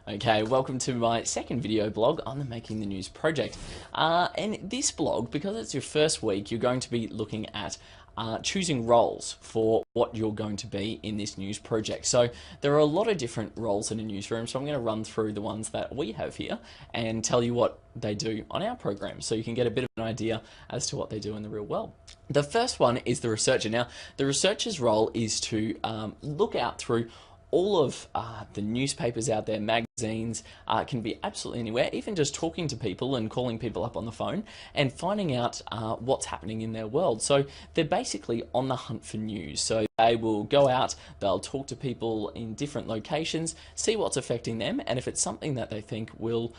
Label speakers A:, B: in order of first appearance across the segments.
A: Okay, welcome to my second video blog on the Making the News project. And this blog, because it's your first week, you're going to be looking at choosing roles for what you're going to be in this news project. So there are a lot of different roles in a newsroom, so I'm going to run through the ones that we have here and tell you what they do on our program, so you can get a bit of an idea as to what they do in the real world. The first one is the researcher. Now, the researcher's role is to look out through all of the newspapers out there, magazines, can be absolutely anywhere, even just talking to people and calling people up on the phone and finding out what's happening in their world. So they're basically on the hunt for news. So they will go out, they'll talk to people in different locations, see what's affecting them, and if it's something that they think will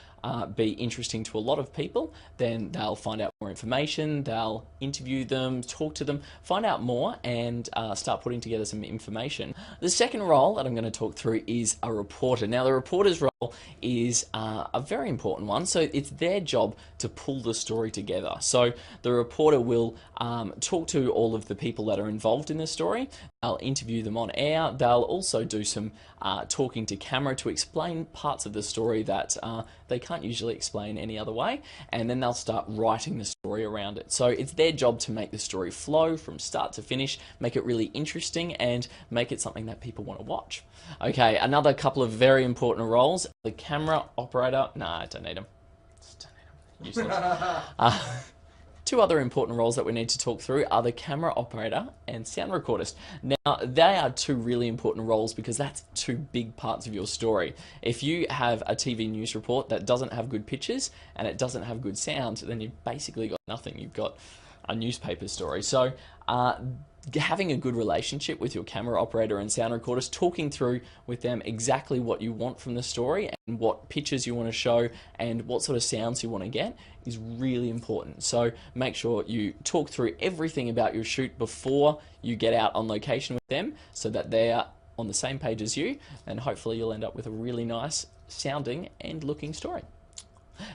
A: be interesting to a lot of people, then they'll find out more information, they'll interview them, talk to them, find out more, and start putting together some information. The second role that I'm going to talk through is a reporter. Now, the reporter's role is a very important one. So it's their job to pull the story together. So the reporter will talk to all of the people that are involved in the story. They'll interview them on air. They'll also do some talking to camera to explain parts of the story that they can't usually explain any other way. And then they'll start writing the story around it. So it's their job to make the story flow from start to finish, make it really interesting, and make it something that people want to watch. Okay, another couple of very important roles. The camera operator. Nah, I don't need them. Useless. Two other important roles that we need to talk through are the camera operator and sound recordist. Now, they are two really important roles because that's two big parts of your story. If you have a TV news report that doesn't have good pictures and it doesn't have good sound, then you've basically got nothing. You've got a newspaper story. So having a good relationship with your camera operator and sound recordist, talking through with them exactly what you want from the story and what pictures you want to show and what sort of sounds you want to get is really important. So make sure you talk through everything about your shoot before you get out on location with them so that they're on the same page as you, and hopefully you'll end up with a really nice sounding and looking story.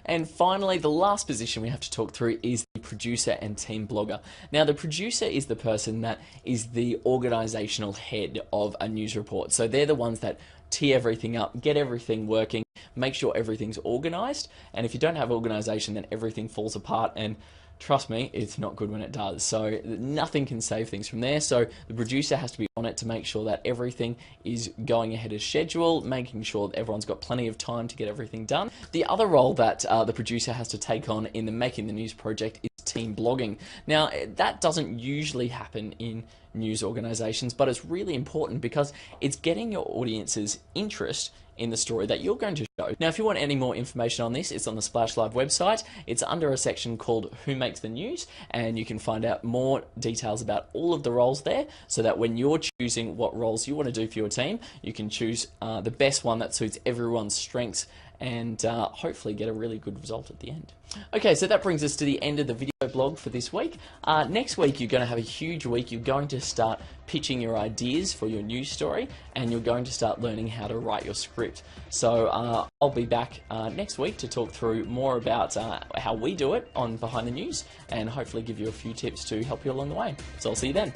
A: And finally, the last position we have to talk through is the producer and team blogger. Now, the producer is the person that is the organizational head of a news report. So they're the ones that tee everything up, get everything working, make sure everything's organized. And if you don't have organization, then everything falls apart, and trust me, it's not good when it does. So nothing can save things from there. So the producer has to be on it to make sure that everything is going ahead as scheduled, making sure that everyone's got plenty of time to get everything done. The other role that the producer has to take on in the Making the News project is team blogging. Now, that doesn't usually happen in news organizations, but it's really important because it's getting your audience's interest in the story that you're going to show. Now, if you want any more information on this, it's on the Splash Live website. It's under a section called Who Makes the News, and you can find out more details about all of the roles there, so that when you're choosing what roles you want to do for your team, you can choose the best one that suits everyone's strengths and hopefully get a really good result at the end. Okay, so that brings us to the end of the video blog for this week. Next week, you're going to have a huge week. You're going to start pitching your ideas for your news story, and you're going to start learning how to write your script. So I'll be back next week to talk through more about how we do it on Behind the News, and hopefully give you a few tips to help you along the way. So I'll see you then.